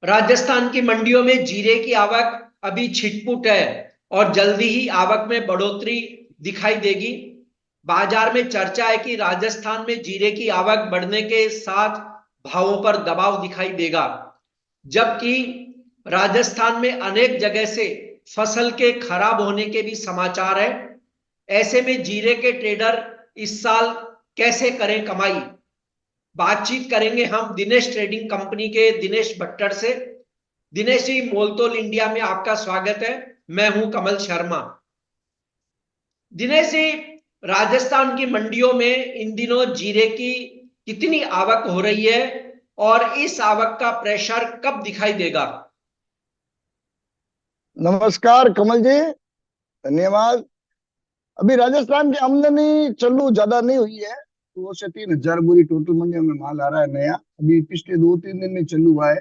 राजस्थान की मंडियों में जीरे की आवक अभी छिटपुट है और जल्दी ही आवक में बढ़ोतरी दिखाई देगी। बाजार में चर्चा है कि राजस्थान में जीरे की आवक बढ़ने के साथ भावों पर दबाव दिखाई देगा, जबकि राजस्थान में अनेक जगह से फसल के खराब होने के भी समाचार है। ऐसे में जीरे के ट्रेडर इस साल कैसे करें कमाई, बातचीत करेंगे हम दिनेश ट्रेडिंग कंपनी के दिनेश भट्टर से। दिनेश जी, मोलतोल इंडिया में आपका स्वागत है। मैं हूं कमल शर्मा। दिनेश जी, राजस्थान की मंडियों में इन दिनों जीरे की कितनी आवक हो रही है और इस आवक का प्रेशर कब दिखाई देगा? नमस्कार कमल जी, धन्यवाद। अभी राजस्थान की आमदनी चल्लू ज्यादा नहीं हुई है। 2 से 3 हजार बोरी टोटल मंडियों में माल आ रहा है नया। अभी पिछले 2-3 दिन में चल्लू हुआ है।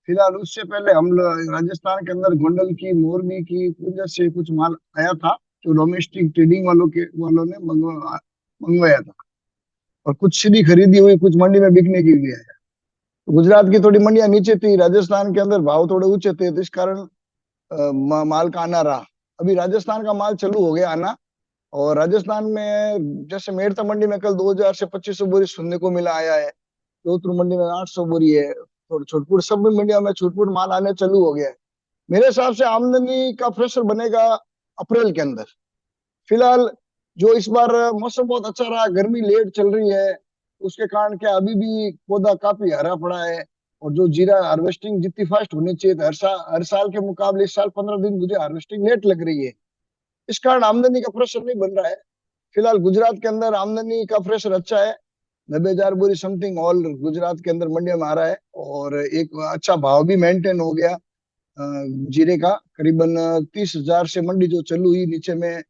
फिलहाल उससे पहले हम राजस्थान के अंदर गोंडल की, मोरबी की उधर से कुछ माल आया था, जो डोमेस्टिक ट्रेडिंग वालों ने मंगवाया था। और कुछ सीधी खरीदी हुई, कुछ मंडी में बिकने के लिए है। तो गुजरात की थोड़ी मंडियां नीचे थी, राजस्थान के अंदर भाव थोड़े ऊंचे थे, तो इस कारण माल का आना रहा। अभी राजस्थान का माल चालू हो गया आना। और राजस्थान में जैसे मेड़ता मंडी में कल 2000 से 2500 बोरी सुनने को मिला आया है। जोधपुर मंडी में 800 बोरी है। और छोटपुर सब मंडियों में छुटपुट माल आने चालू हो गया है। मेरे हिसाब से आमदनी का प्रेशर बनेगा अप्रैल के अंदर। फिलहाल जो इस बार मौसम बहुत अच्छा रहा, गर्मी लेट चल रही है, उसके कारण क्या अभी भी पौधा काफी हरा पड़ा है। और जो जीरा हार्वेस्टिंग जितनी फास्ट होनी चाहिए तो हर साल के मुकाबले इस साल 15 दिन मुझे हार्वेस्टिंग लेट लग रही है। इस कारण आमदनी का प्रेशर नहीं बन रहा है। फिलहाल गुजरात के अंदर आमदनी का प्रेशर अच्छा है। 90,000 बोरी समथिंग ऑल गुजरात के अंदर मंडियों में आ रहा है। और एक अच्छा भाव भी मेंटेन हो गया जीरे का। करीबन 30,000 से मंडी जो चालू हुई, नीचे में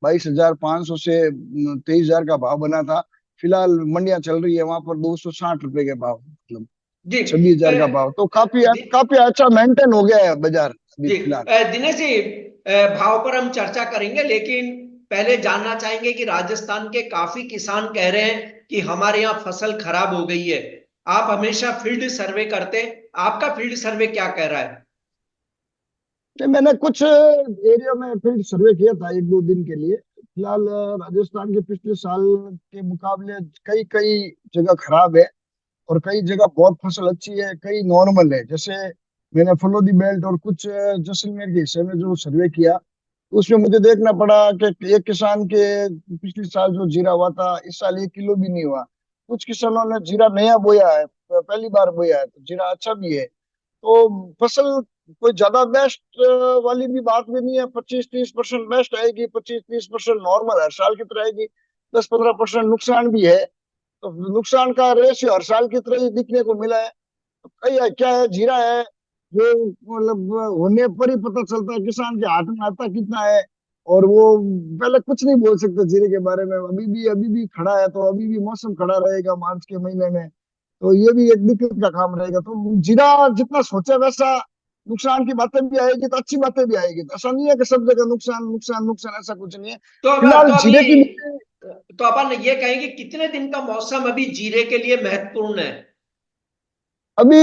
22,500 से 23,000 का भाव बना था। फिलहाल मंडियां चल रही है वहां पर 260 रुपए के भाव, मतलब जी 26,000 का भाव। तो काफी काफी अच्छा मेंटेन हो गया है बाजार अभी जी फिलहाल। दिनेश जी, भाव पर हम चर्चा करेंगे, लेकिन पहले जानना चाहेंगे कि राजस्थान के काफी किसान कह रहे हैं कि हमारे यहाँ फसल खराब हो गई है। आप हमेशा फील्ड सर्वे करते हैं, आपका फील्ड सर्वे क्या कह रहा है? नहीं, मैंने कुछ एरिया में फील्ड सर्वे किया था 1-2 दिन के लिए। फिलहाल राजस्थान के पिछले साल के मुकाबले कई कई जगह खराब है। और कई जगह बहुत फसल अच्छी है, कई नॉर्मल है। जैसे मैंने फलोदी बेल्ट और कुछ जैसलमेर के हिस्से में जो सर्वे किया, तो उसमें मुझे देखना पड़ा कि एक किसान के पिछले साल जो जीरा हुआ था, इस साल 1 किलो भी नहीं हुआ। कुछ किसानों ने जीरा नया बोया है, पहली बार बोया है, तो जीरा अच्छा भी है। तो फसल कोई ज्यादा बेस्ट वाली भी बात भी नहीं है। 25-30% बेस्ट आएगी, 25-30% नॉर्मल हर साल की तरह आएगी, 10-15% नुकसान भी है। तो नुकसान का रेशियो हर साल की तरह ही दिखने को मिला है। तो कई क्या है, जीरा है जो मतलब होने पर ही पता चलता है किसान के हाथ में आता कितना है। और वो पहले कुछ नहीं बोल सकते जीरे के बारे में। अभी भी खड़ा है, तो अभी भी मौसम खड़ा रहेगा मार्च के महीने में। तो ये भी एक दिक्कत का काम रहेगा। तो जीरा जितना सोचे वैसा नुकसान की बातें भी आएगी तो अच्छी बातें भी आएगी। तो ऐसा नहीं है कि सब जगह नुकसान नुकसान नुकसान, ऐसा कुछ नहीं है। तो अब फिलहाल तो अभी जीरे की तो अपन ये कहेंगे कितने दिन का मौसम अभी जीरे के लिए महत्वपूर्ण है? अभी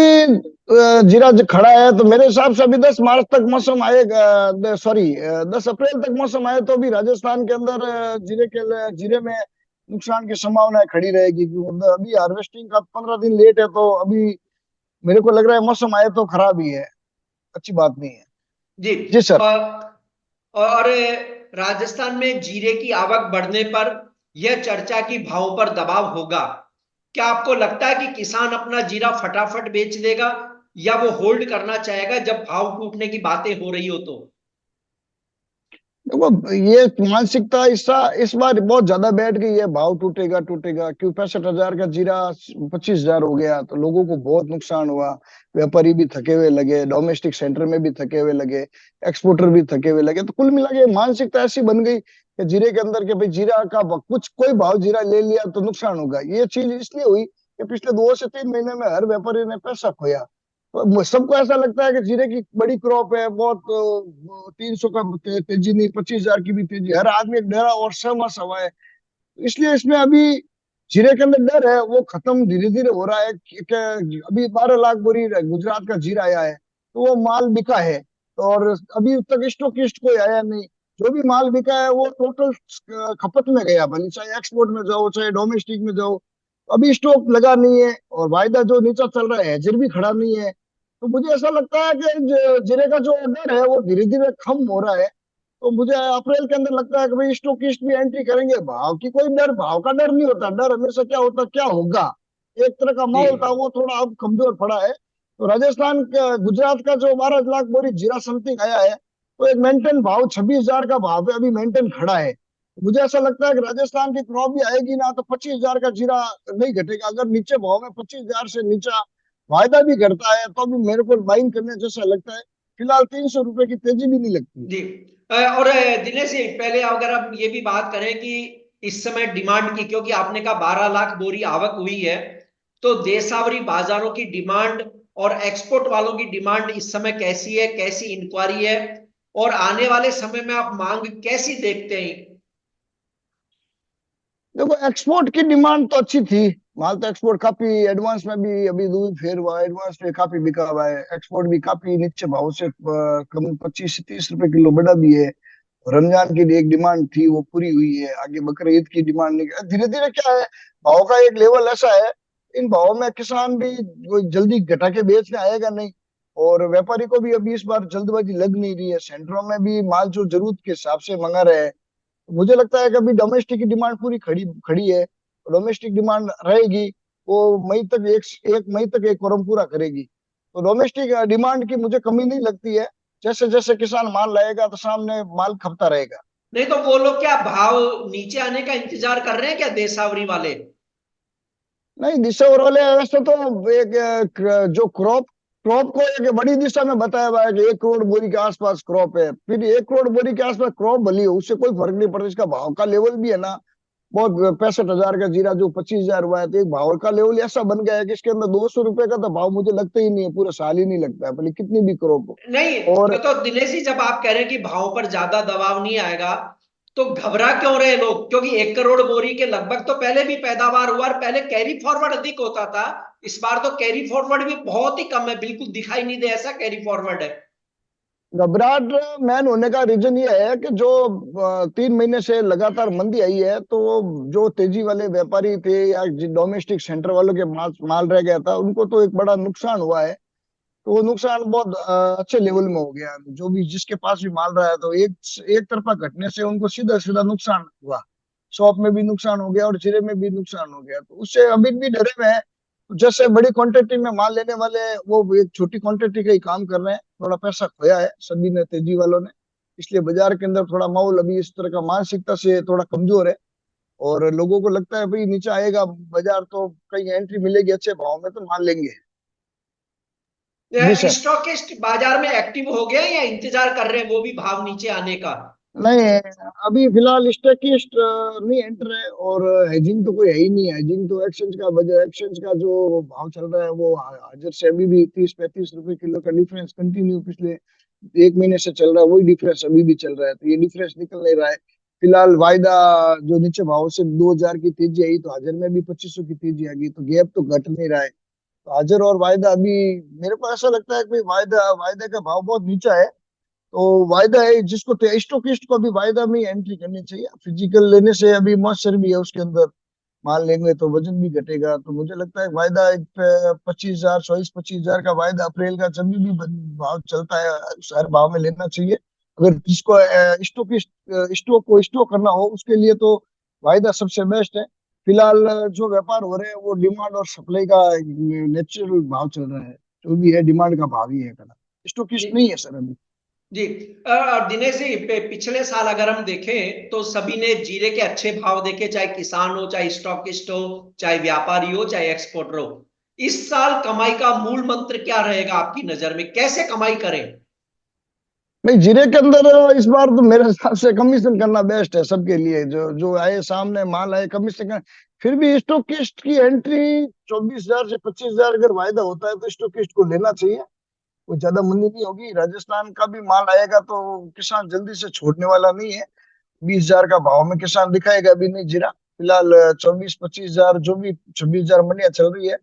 जीरा जो खड़ा है, तो मेरे हिसाब से अभी 10 मार्च तक मौसम आएगा, सॉरी 10 अप्रैल तक मौसम आए तो अभी राजस्थान के अंदर जीरे में नुकसान की संभावना खड़ी रहेगी। क्योंकि अभी हार्वेस्टिंग का 15 दिन लेट है, तो अभी मेरे को लग रहा है मौसम आए तो खराब ही है, अच्छी बात नहीं है। जी। जी सर। और राजस्थान में जीरे की आवक बढ़ने पर यह चर्चा की भाव पर दबाव होगा। क्या आपको लगता है कि किसान अपना जीरा फटाफट बेच देगा या वो होल्ड करना चाहेगा जब भाव टूटने की बातें हो रही हो तो? देखो, ये मानसिकता इस बार बहुत ज्यादा बैठ गई है। भाव टूटेगा टूटेगा क्यों, 65,000 का जीरा 25,000 हो गया, तो लोगों को बहुत नुकसान हुआ। व्यापारी भी थके हुए लगे, डोमेस्टिक सेंटर में भी थके हुए लगे, एक्सपोर्टर भी थके हुए लगे। तो कुल मिला के मानसिकता ऐसी बन गई कि जीरे के अंदर के भाई जीरा का कुछ कोई भाव जीरा ले लिया तो नुकसान होगा। ये चीज इसलिए हुई कि पिछले 2 से 3 महीने में हर व्यापारी ने पैसा खोया। तो सबको ऐसा लगता है कि जीरे की बड़ी क्रॉप है, बहुत 300 का तेजी नहीं, 25,000 की भी तेजी, हर आदमी एक डरा और सहमा हुआ है। इसलिए इसमें अभी जीरे के अंदर डर है वो खत्म धीरे धीरे हो रहा है कि अभी 12 लाख बोरी गुजरात का जीरा आया है। तो वो माल बिका है। और अभी तक स्टॉकिस्ट कोई आया नहीं। जो भी माल बिका है वो टोटल खपत में गया, भले चाहे एक्सपोर्ट में जाओ चाहे डोमेस्टिक में जाओ। अभी स्टॉक लगा नहीं है, और वायदा जो नीचा चल रहा है हेजर भी खड़ा नहीं है। तो मुझे ऐसा लगता है कि जीरे का जो ऑर्डर है वो धीरे धीरे कम हो रहा है। तो मुझे अप्रैल के अंदर लगता है कि भाई स्टॉकिस्ट भी एंट्री करेंगे। भाव की कोई डर, भाव का डर नहीं होता, डर हमेशा क्या होता क्या होगा। एक तरह का जी माहौल था वो थोड़ा अब कमजोर पड़ा है। तो गुजरात का जो 12 लाख बोरी जीरा समथिंग आया है, तो एक मेंटेन भाव 26,000 का भाव पे अभी मेंटेन खड़ा है। मुझे ऐसा लगता है कि राजस्थान की क्रॉप भी आएगी ना, तो 25,000 का जीरा नहीं घटेगा। अगर नीचे भाव में 25,000 से नीचा वायदा भी घटता है तो भी मेरे को बाइंग करने जैसा लगता है। फिलहाल 300 रुपए की तेजी भी नहीं लगती। जी। और दिनेश जी, पहले अगर आप ये भी बात करें कि इस समय डिमांड की, क्योंकि आपने कहा 12 लाख बोरी आवक हुई है, तो देशावरी बाजारों की डिमांड और एक्सपोर्ट वालों की डिमांड इस समय कैसी है, कैसी इंक्वायरी है, और आने वाले समय में आप मांग कैसी देखते हैं? देखो, एक्सपोर्ट की डिमांड तो अच्छी थी। माल तो एक्सपोर्ट काफी एडवांस में भी अभी दूध फेर हुआ है, एडवांस में काफी बिका हुआ है। एक्सपोर्ट भी काफी नीचे भाव से कम 25 से 30 रुपए किलो बढ़ा भी है। रमजान की एक डिमांड थी वो पूरी हुई है। आगे बकरीद ईद की डिमांड नहीं, धीरे धीरे क्या है, भाव का एक लेवल ऐसा है, इन भाव में किसान भी कोई जल्दी घटा के बेचने आएगा नहीं। और व्यापारी को भी अभी इस बार जल्दबाजी लग नहीं रही है, सेंटरों में भी माल जो जरूरत के हिसाब से मंगा रहे हैं। मुझे लगता है कि अभी डोमेस्टिक की डिमांड पूरी खड़ी खड़ी है। डोमेस्टिक डिमांड रहेगी, वो मई तक एक मई तक एक करोड़ पूरा करेगी। तो डोमेस्टिक डिमांड की मुझे कमी नहीं लगती है। जैसे जैसे किसान माल लाएगा तो सामने माल खपता रहेगा। नहीं तो वो लोग क्या भाव नीचे आने का इंतजार कर रहे हैं क्या, देशावरी वाले? नहीं, दिशा और वाले वैसे तो एक जो क्रॉप क्रॉप को एक बड़ी दिशा में बताया हुआ है कि 1 करोड़ बोरी के आसपास क्रॉप है। फिर 1 करोड़ बोरी के आसपास क्रॉप भली हो, उससे कोई फर्क नहीं पड़ता। इसका भाव का लेवल भी है ना, बहुत 65,000 का जीरा जो 25,000 हुआ है, तो एक भाव का लेवल ऐसा बन गया है कि इसके अंदर 200 रुपए का तो भाव मुझे लगता ही नहीं है, पूरा साल ही नहीं लगता है, भले कितनी भी क्रॉप हो। नहीं, और तो दिनेश जी, जब आप कह रहे हैं कि भाव पर ज्यादा दबाव नहीं आएगा, तो घबरा क्यों रहे लोग? क्योंकि 1 करोड़ बोरी के लगभग तो पहले भी पैदावार हुआ, और पहले कैरी फॉरवर्ड अधिक होता था। इस बार तो कैरी फॉरवर्ड भी बहुत ही कम है, बिल्कुल दिखाई नहीं दे ऐसा कैरी फॉरवर्ड है। घबराहट मैन होने का रीजन ये है कि जो 3 महीने से लगातार मंदी आई है, तो जो तेजी वाले व्यापारी थे या डोमेस्टिक सेंटर वालों के माल रह गया था, उनको तो एक बड़ा नुकसान हुआ है। तो वो नुकसान बहुत अच्छे लेवल में हो गया। जो भी जिसके पास भी माल रहा है, तो एक तरफा घटने से उनको सीधा सीधा नुकसान हुआ। शॉप में भी नुकसान हो गया और जीरे में भी नुकसान हो गया, तो उससे अभी भी डरे हुए हैं। जैसे बड़ी क्वांटिटी में माल लेने वाले, वो एक छोटी क्वांटिटी का ही काम कर रहे हैं। थोड़ा पैसा खोया है सभी ने, तेजी वालों ने। इसलिए बाजार के अंदर थोड़ा माहौल अभी इस तरह का मानसिकता से थोड़ा कमजोर है। और लोगों को लगता है भाई नीचे आएगा बाजार तो कहीं एंट्री मिलेगी अच्छे भाव में, तो माल लेंगे। जी सर। स्टॉकिस्ट बाजार में एक्टिव हो गए या इंतजार कर रहे हैं वो भी भाव नीचे आने का? नहीं, अभी फिलहाल स्टैकिस्ट नहीं एंटर है। और हेजिंग तो कोई है ही नहीं है। हेजिंग तो एक्सचेंज का जो भाव चल रहा है वो हाजिर से अभी भी 30-35 रुपए किलो का डिफरेंस कंटिन्यू पिछले 1 महीने से चल रहा है। वही डिफरेंस अभी भी चल रहा है, तो ये डिफरेंस निकल नहीं रहा है। फिलहाल वायदा जो नीचे भाव से 2,000 की तेजी आई, तो हाजिर में भी 2500 की तेजी आ गई, तो गैप तो घट नहीं रहा है। तो हाजिर और वायदा अभी, मेरे को ऐसा लगता है कि भाई वायदा वायदे का भाव बहुत नीचा है। तो वायदा है जिसको, तो स्टोकिस्ट को भी वायदा में एंट्री करनी चाहिए। फिजिकल लेने से अभी मॉइस्चर भी है उसके अंदर, माल लेंगे तो वजन भी घटेगा। तो मुझे लगता है वायदा 25,000, 24-25,000 का वायदा अप्रैल का जब भी भाव चलता है उस हर भाव में लेना चाहिए। अगर जिसको स्टॉक को स्टॉक करना हो उसके लिए तो वायदा सबसे बेस्ट है। फिलहाल जो व्यापार हो रहे हैं वो डिमांड और सप्लाई का नेचुरल भाव चल रहा है। जो भी है डिमांड का भाव ही है करना, जी स्टॉकिस्ट नहीं है सर अभी। जी। और दिनेश जी, पिछले साल अगर हम देखें तो सभी ने जीरे के अच्छे भाव देखे, चाहे किसान हो, चाहे स्टॉकिस्ट हो, चाहे व्यापारी हो, चाहे एक्सपोर्टर हो। इस साल कमाई का मूल मंत्र क्या रहेगा आपकी नजर में, कैसे कमाई करें? नहीं, जीरे के अंदर इस बार तो मेरे हिसाब से कमीशन करना बेस्ट है सबके लिए। जो जो आए सामने माल आए, कमीशन कर। फिर भी स्टॉकिस्ट की एंट्री 24,000 से 25,000 अगर वायदा होता है तो स्टॉकिस्ट को लेना चाहिए। कोई ज्यादा मंदी नहीं होगी। राजस्थान का भी माल आएगा तो किसान जल्दी से छोड़ने वाला नहीं है। 20,000 का भाव में किसान दिखाएगा भी नहीं जीरा। फिलहाल 24-25,000, जो भी 26,000 मंडियां चल रही है,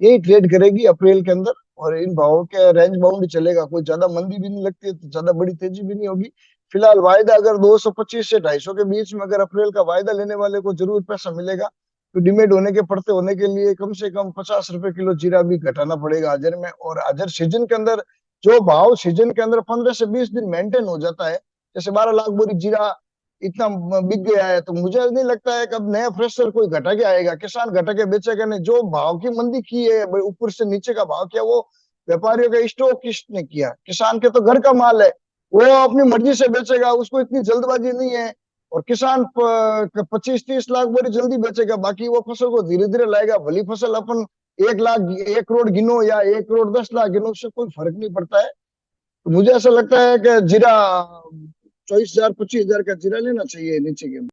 यही ट्रेड करेगी अप्रैल के अंदर। और इन भावों के रेंज बाउंड ही चलेगा, कोई ज्यादा मंदी भी नहीं लगती है तो ज्यादा बड़ी तेजी भी नहीं होगी। फिलहाल वायदा अगर 225 से 250 के बीच में अगर अप्रैल का वायदा लेने वाले को जरूर पैसा मिलेगा, तो डिमेट होने के पड़ते होने के लिए कम से कम 50 रुपए किलो जीरा भी घटाना पड़ेगा हाजिर में। और हाजिर सीजन के अंदर जो भाव सीजन के अंदर 15 से 20 दिन मेंटेन हो जाता है, जैसे 12 लाख बोरी जीरा इतना बिक गया है, तो मुझे नहीं लगता है कि अब नया फ्रेशर कोई घटा के आएगा, किसान घटा के बेचेगा नहीं। जो भाव की मंदी की है ऊपर से नीचे का भाव किया, वो व्यापारियों के स्टॉकिस्ट ने किया, किसान के तो घर का माल है, वो अपनी मर्जी से बेचेगा, उसको इतनी जल्दबाजी नहीं है। और किसान 25-30 लाख बोरी जल्दी बेचेगा, बाकी वो फसल को धीरे धीरे लाएगा। भली फसल अपन 1 लाख 1 करोड़ गिनो या 1 करोड़ 10 लाख गिनो, उससे कोई फर्क नहीं पड़ता है। तो मुझे ऐसा लगता है कि जीरा 24,000 25,000 का जीरा लेना चाहिए नीचे के।